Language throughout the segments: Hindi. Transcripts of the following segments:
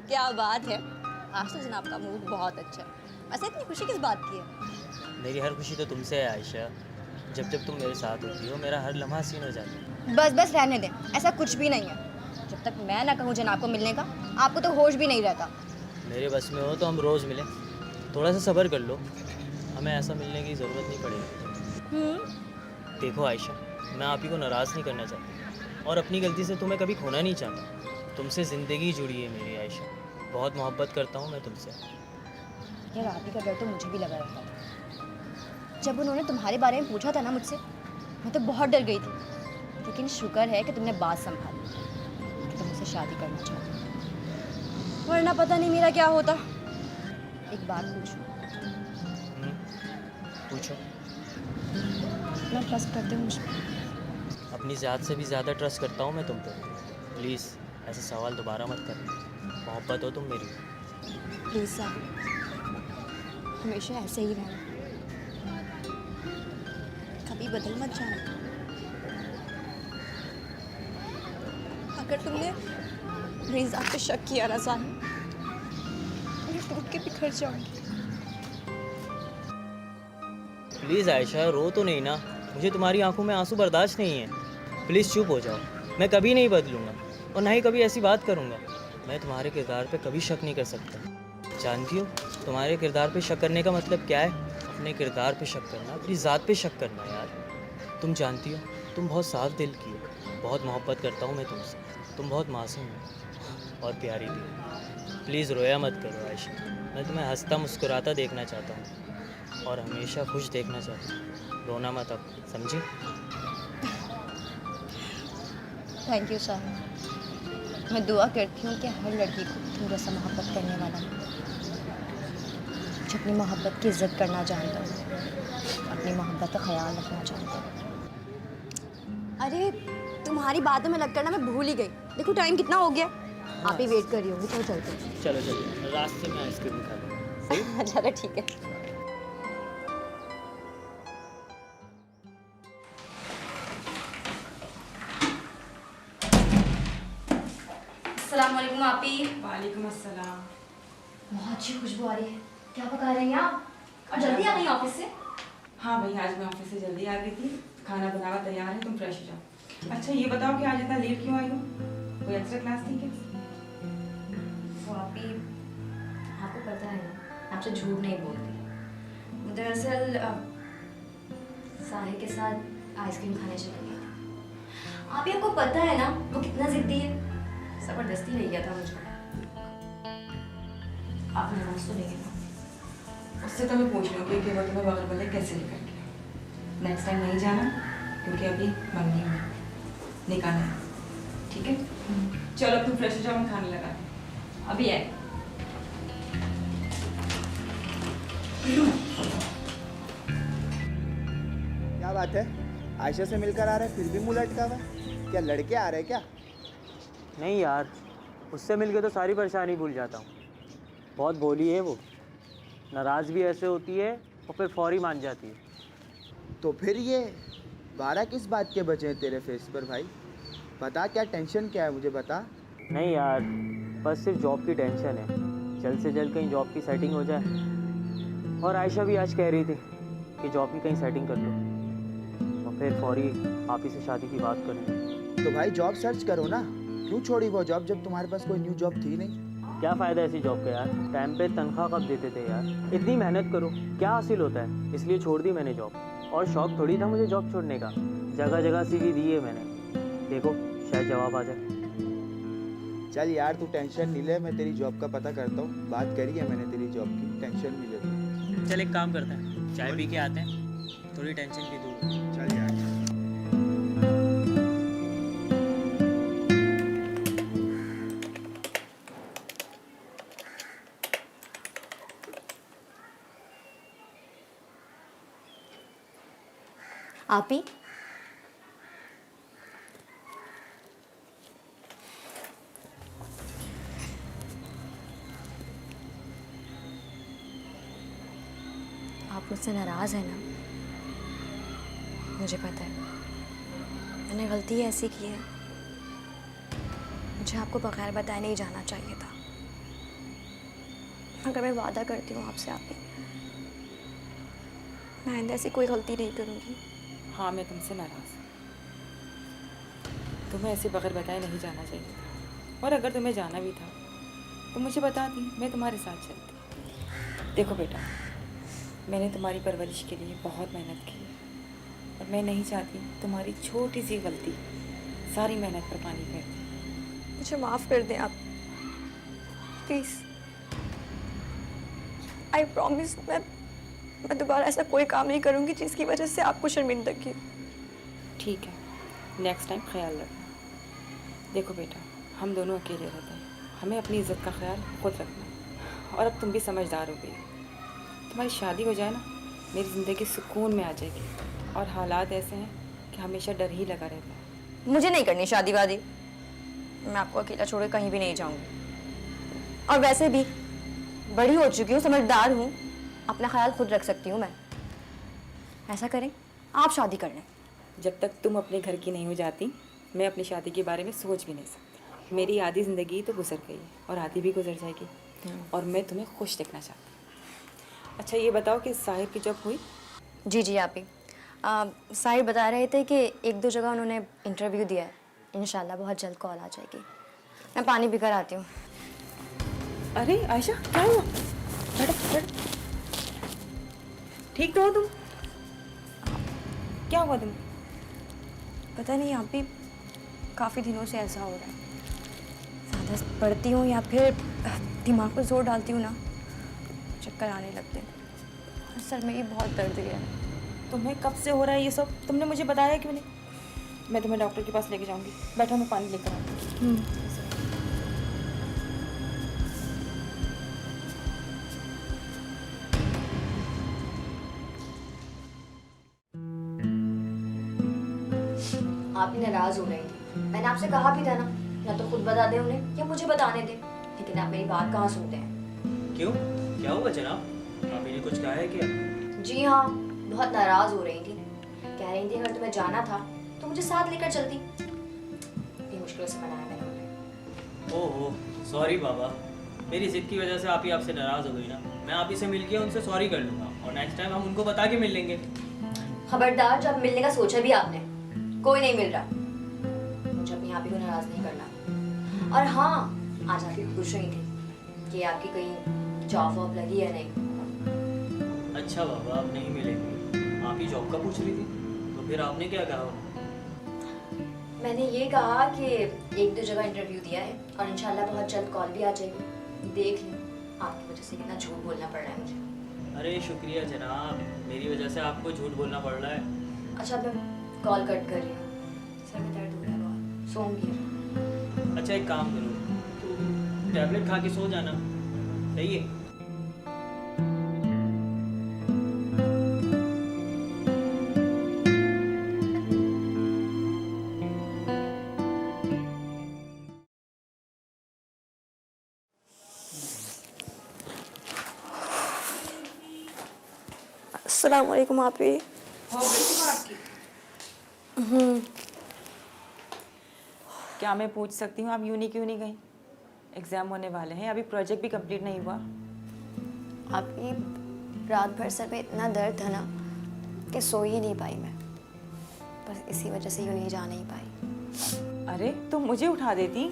क्या बात है, आज तो जनाब का मूड बहुत अच्छा है। वैसे इतनी खुशी किस बात की है? मेरी हर खुशी तो तुमसे है आयशा। जब जब तुम मेरे साथ होती हो मेरा हर लम्हा हसीन हो जाता है। बस बस रहने दें, ऐसा कुछ भी नहीं है। जब तक मैं ना कहूँ जनाब को मिलने का, आपको तो होश भी नहीं रहता। मेरे बस में हो तो हम रोज़ मिलें। थोड़ा सा सब्र कर लो, हमें ऐसा मिलने की ज़रूरत नहीं पड़ेगी। देखो आयशा, मैं आप ही को नाराज़ नहीं करना चाहता और अपनी गलती से तुम्हें कभी खोना नहीं चाहता। तुमसे ज़िंदगी जुड़ी है मेरी आयशा। बहुत मोहब्बत करता हूँ मैं तुमसे। यार आप ही का डर तो मुझे भी लगा रहता था। जब उन्होंने तुम्हारे बारे में पूछा था ना मुझसे, मैं तो बहुत डर गई थी। लेकिन शुक्र है कि तुमने बात संभाली, कि तुम मुझसे शादी करना चाहती हो। वरना पता नहीं मेरा क्या होता। एक बात पूछूं? पूछो। इतना ट्रस्ट करते हो मुझ पर? अपनी ज़ात से भी ज़्यादा ट्रस्ट करता हूँ मैं तुम पर। प्लीज़ ऐसे सवाल दोबारा मत करना। मोहब्बत हो तुम मेरी। प्लीज़ साहब, हमेशा ऐसे ही रहना, कभी बदल मत जाना। अगर तुमने मेरी ज़ात पे शक किया ना साहिब, मैं टूट के बिखर जाऊंगी। प्लीज़ आयशा, रो तो नहीं ना। मुझे तुम्हारी आंखों में आंसू बर्दाश्त नहीं है। प्लीज़ चुप हो जाओ। मैं कभी नहीं बदलूँगा और ना ही कभी ऐसी बात करूँगा। मैं तुम्हारे किरदार पे कभी शक नहीं कर सकता। जानती हो तुम्हारे किरदार पे शक करने का मतलब क्या है? अपने किरदार पे शक करना, अपनी ज़ात पे शक करना यार। तुम जानती हो तुम बहुत साफ दिल की हो। बहुत मोहब्बत करता हूँ मैं तुमसे। तुम बहुत मासूम हो और प्यारी थी। प्लीज़ रोया मत करो आयशा। मैं तुम्हें हंसता मुस्कुराता देखना चाहता हूँ और हमेशा खुश देखना चाहता हूँ। रोना मत अब, समझी? Thank you Sahib. मैं दुआ करती हूँ कि हर लड़की को तुम जैसा मोहब्बत करने वाला मिले, जो अपनी मोहब्बत की इज्जत करना जानता हो, अपनी मोहब्बत का ख्याल रखना जानता हो। अरे तुम्हारी बातों में लगकर ना मैं भूल ही गई। देखो टाइम कितना हो गया। आप ही वेट कर रही होंगी, चलो चलते हैं। चलो चलो, रास्ते में आइसक्रीम खा लो। चलो ठीक है। अस्सलाम वालेकुम आपी। वालेकुम अस्सलाम। बहुत अच्छी खुशबू आ रही है। क्या पका रही हैं आप? और जल्दी आ गई ऑफिस से? हाँ भाई, आज मैं ऑफिस से जल्दी आ गई थी। खाना बना हुआ तैयार है, तुम फ्रेश हो जाओ। अच्छा ये बताओ कि आज इतना लेट क्यों आई हो? कोई एक्स्ट्रा क्लास थी क्या? तो आपी, आपको पता है ना, आपसे झूठ नहीं बोलती। दरअसल साहिल के साथ आइसक्रीम खाने चली गई थी। आपी आपको पता है ना वो कितना जिद्दी है। जबरदस्ती ले गया था मुझको। आपने नाराज तो नहीं किया? उससे तो मैं पूछ लूँगी कि वो तुम्हें बगल वाले कैसे लेकर गया। नेक्स्ट टाइम नहीं जाना क्योंकि अभी मन नहीं है, निकालना है, ठीक है? चलो अब तुम फ्रेश हो जाओ, हम खाने लगा दें। अभी है। क्या बात है, आयशा से मिलकर आ रहे हैं फिर भी मुंह लटका हुआ है? क्या लड़के आ रहे हैं क्या? नहीं यार, उससे मिलके तो सारी परेशानी भूल जाता हूँ। बहुत भोली है वो। नाराज़ भी ऐसे होती है और फिर फौरी मान जाती है। तो फिर ये 12 किस बात के बचे हैं तेरे फेस पर भाई? बता क्या टेंशन क्या है, मुझे बता। नहीं यार, बस सिर्फ जॉब की टेंशन है। जल्द से जल्द कहीं जॉब की सेटिंग हो जाए। और आयशा भी आज कह रही थी कि जॉब की कहीं सेटिंग कर लो और फिर फौरी आप ही से शादी की बात कर लो। तो भाई जॉब सर्च करो ना, क्यों छोड़ी वो जॉब जब तुम्हारे पास कोई न्यू जॉब थी नहीं? क्या फ़ायदा ऐसी जॉब का यार? टाइम पे तनख्वाह कब देते थे यार? इतनी मेहनत करो, क्या हासिल होता है? इसलिए छोड़ दी मैंने जॉब। और शौक थोड़ी था मुझे जॉब छोड़ने का। जगह जगह सीवी दी है मैंने, देखो शायद जवाब आ जाए। चल यार तू टेंशन नहीं ले, मैं तेरी जॉब का पता करता हूँ। बात करी है मैंने तेरी जॉब की, टेंशन नहीं ले तू। चल एक काम करते हैं, चाय पी के आते हैं, थोड़ी टेंशन भी दूर हो। चल यार। आपी, आप मुझसे नाराज हैं ना? मुझे पता है, मैंने गलती ऐसी की है मुझे आपको बगैर बताए नहीं जाना चाहिए था, मगर मैं वादा करती हूँ आपसे आप भी, मैं आइंदा ऐसी कोई गलती नहीं करूँगी। हाँ, मैं तुमसे नाराज़ हूँ। तुम्हें ऐसे बगैर बताए नहीं जाना चाहिए था, और अगर तुम्हें जाना भी था तो मुझे बताती, मैं तुम्हारे साथ चलती। देखो बेटा, मैंने तुम्हारी परवरिश के लिए बहुत मेहनत की है, और मैं नहीं चाहती तुम्हारी छोटी सी गलती सारी मेहनत पर पानी फेर दे। मुझे माफ़ कर दें आप प्लीज़। आई प्रॉमिस मैं दोबारा ऐसा कोई काम नहीं करूँगी जिसकी वजह से आपको शर्मिंदगी हो। ठीक है, नेक्स्ट टाइम ख्याल रखना। देखो बेटा, हम दोनों अकेले रहते हैं, हमें अपनी इज्जत का ख्याल खुद रखना है। और अब तुम भी समझदार हो गई, तुम्हारी शादी हो जाए ना, मेरी ज़िंदगी सुकून में आ जाएगी। और हालात ऐसे हैं कि हमेशा डर ही लगा रहता है। मुझे नहीं करनी शादी वादी, मैं आपको अकेला छोड़ के कहीं भी नहीं जाऊंगी। और वैसे भी बड़ी हो चुकी हूँ, समझदार हूँ, अपना ख्याल खुद रख सकती हूँ मैं। ऐसा करें, आप शादी कर लें। जब तक तुम अपने घर की नहीं हो जाती, मैं अपनी शादी के बारे में सोच भी नहीं सकती। मेरी आधी ज़िंदगी तो गुजर गई है, और आधी भी गुजर जाएगी, और मैं तुम्हें खुश देखना चाहती हूँ। अच्छा ये बताओ कि साहिब की जॉब हुई? जी आप ही साहिर बता रहे थे कि 1-2 जगह उन्होंने इंटरव्यू दिया है, इंशाल्लाह बहुत जल्द कॉल आ जाएगी। मैं पानी पीकर आती हूँ। अरे आयशा, क्या हुआ? बैठो। ठीक तो हो तुम? क्या हुआ तुम? पता नहीं आप भी काफ़ी दिनों से ऐसा हो रहा है, ज़्यादा पढ़ती हूँ या फिर दिमाग पर जोर डालती हूँ ना, चक्कर आने लगते हैं। और सर में भी बहुत दर्द है। तुम्हें कब से हो रहा है ये सब? तुमने मुझे बताया क्यों नहीं? मैं तुम्हें डॉक्टर के पास लेके जाऊंगी। बैठो, मैं पानी लेकर आती हूँ। आप ही नाराज़ हो रही थी, मैंने आपसे कहा भी था ना, या तो खुद बता दें उन्हें या मुझे बताने दें, लेकिन आप मेरी बात कहाँ सुनते हैं। क्यों, क्या हुआ जनाब? आप ने कुछ कहा है क्या? जी हाँ, बहुत नाराज़ हो रही थी, कह रही थी अगर तुम्हें जाना था तो मुझे साथ लेकर चलती। ये मुश्किल से मनाया मैंने उन्हें। ओहो, सॉरी बाबा, मेरी जिद की वजह से आप ही आपसे नाराज़ हो गई ना। मैं आप ही से मिल के उनसे सॉरी कर लूँगा, और नेक्स्ट टाइम हम उनको बता के मिल लेंगे। खबरदार, जब मिलने का सोचा भी आपने, कोई नहीं मिल रहा। मुझे अपनी आप ही को नाराज़ नहीं करना। और हाँ, आज आप ही पूछ रही थी कि आपकी कहीं जॉब वॉब लगी है नहीं। अच्छा बाबा, आप नहीं मिलेंगे, आप ही जॉब का पूछ रही थी, तो फिर आपने क्या कहा? मैंने ये कहा कि 1-2 जगह इंटरव्यू दिया है, और इंशाल्लाह बहुत जल्द कॉल भी आ जाएगी। देख लें, आपकी वजह से कितना झूठ बोलना पड़ रहा है मुझे। अरे शुक्रिया जनाब, मेरी वजह से आपको झूठ बोलना पड़ रहा है। अच्छा, मैं कॉल कट कर रही हूँ, सर में दर्द हो रहा है बहुत, सोऊंगी। अच्छा एक काम करो, टैबलेट खा के सो जाना, सही है? अस्सलाम वालेकुम आप ही। हो गई बात की? क्या मैं पूछ सकती हूँ आप यूनी क्यों नहीं गई? एग्ज़ाम होने वाले हैं, अभी प्रोजेक्ट भी कंप्लीट नहीं हुआ। आप ही रात भर सर में इतना दर्द था ना कि सो ही नहीं पाई मैं, बस इसी वजह से यूनी जा नहीं पाई। अरे तुम मुझे उठा देती,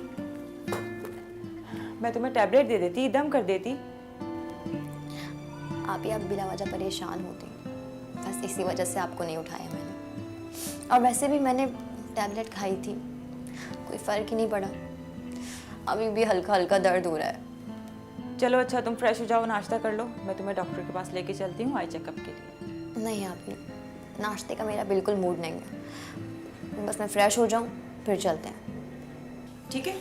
मैं तुम्हें टैबलेट दे देती, दम कर देती। आप ही अब बिला वजह परेशान होती, बस इसी वजह से आपको नहीं उठाया मैंने। और वैसे भी मैंने टैबलेट खाई थी, कोई फ़र्क ही नहीं पड़ा, अभी भी हल्का हल्का दर्द हो रहा है। चलो अच्छा, तुम फ्रेश हो जाओ, नाश्ता कर लो, मैं तुम्हें डॉक्टर के पास लेके चलती हूँ आई चेकअप के लिए। नहीं आप ही, नाश्ते का मेरा बिल्कुल मूड नहीं है, बस मैं फ्रेश हो जाऊँ फिर चलते हैं। ठीक है।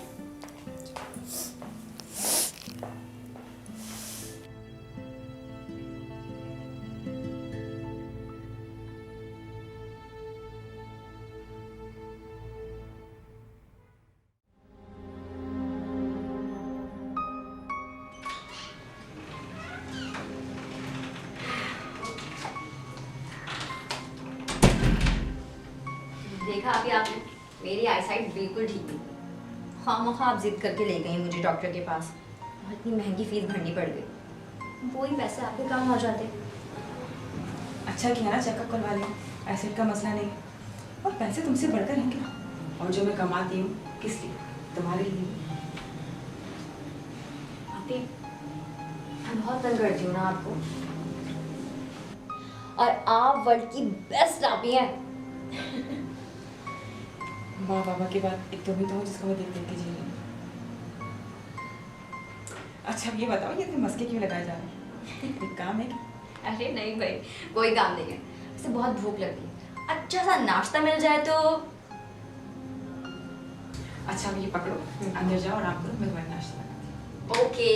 देखा अभी आपने, मेरी आईसाइट बिल्कुल ठीक नहीं, खामखा आप जिद करके ले गई मुझे डॉक्टर के पास और इतनी महंगी फीस भरनी पड़ गई। वही पैसे आपके काम आ जाते। अच्छा किया ना चेकअप करवा लिया, एसिड का मसला नहीं है और पैसे तुमसे बढ़कर हैं क्या? और जो मैं कमाती हूँ किस लिए? तुम्हारे लिए। आंटी मैं बहुत तंग करती हूँ ना आपको, और आप वर्ल्ड की बेस्ट आपी हैं। माँ बाबा की बात एक तो भी तो हो जिसको मैं देख देख के जी रही हूँ। अच्छा अब ये बताओ ये इतने मस्के क्यों लगाए जा रहे हैं? एक काम है कि अरे नहीं भाई, कोई काम नहीं है, वैसे बहुत भूख लगी है, अच्छा सा नाश्ता मिल जाए तो। अच्छा अब ये पकड़ो, अंदर जाओ आराम करो, मैं तुम्हारा नाश्ता लगाती हूँ। ओके।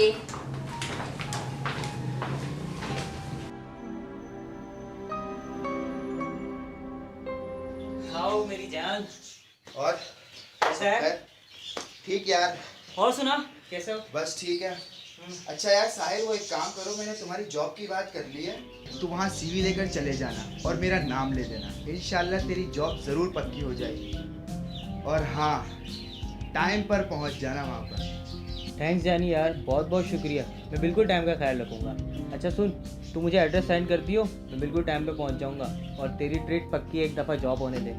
आओ मेरी जान। और कैसा है? खैर? ठीक यार, और सुना कैसे हो? बस ठीक है। अच्छा यार साहिल, वो एक काम करो, मैंने तुम्हारी जॉब की बात कर ली है, तू वहाँ सीवी लेकर चले जाना और मेरा नाम ले देना। इंशाल्लाह तेरी जॉब ज़रूर पक्की हो जाएगी। और हाँ, टाइम पर पहुँच जाना वहाँ पर। थैंक्स जानी यार, बहुत बहुत शुक्रिया। मैं बिल्कुल टाइम का ख्याल रखूँगा। अच्छा सुन, तू मुझे एड्रेस सेंड कर दियो, मैं बिल्कुल टाइम पे पहुँच जाऊँगा। और तेरी ट्रीट पक्की एक दफ़ा जॉब होने दे।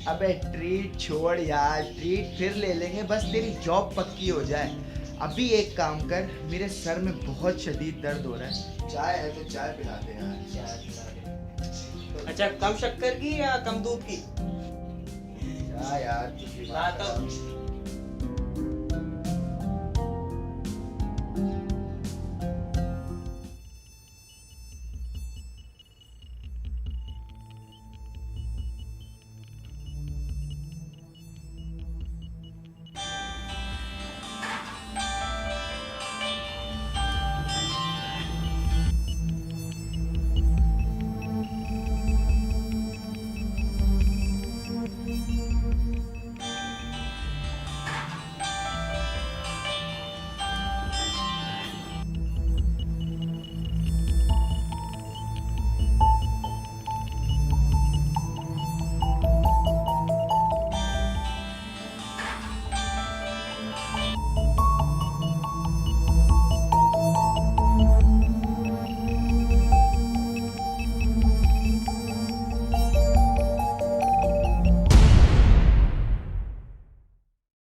अबे ट्रीट छोड़ यार, ट्रीट फिर ले लेंगे, बस तेरी जॉब पक्की हो जाए। अभी एक काम कर, मेरे सर में बहुत शदीद दर्द हो रहा है, चाय है तो चाय पिला दे यार। अच्छा कम शक्कर की या कम दूध की? चाय यार, तुझे बात लाता हूँ। बताऊं।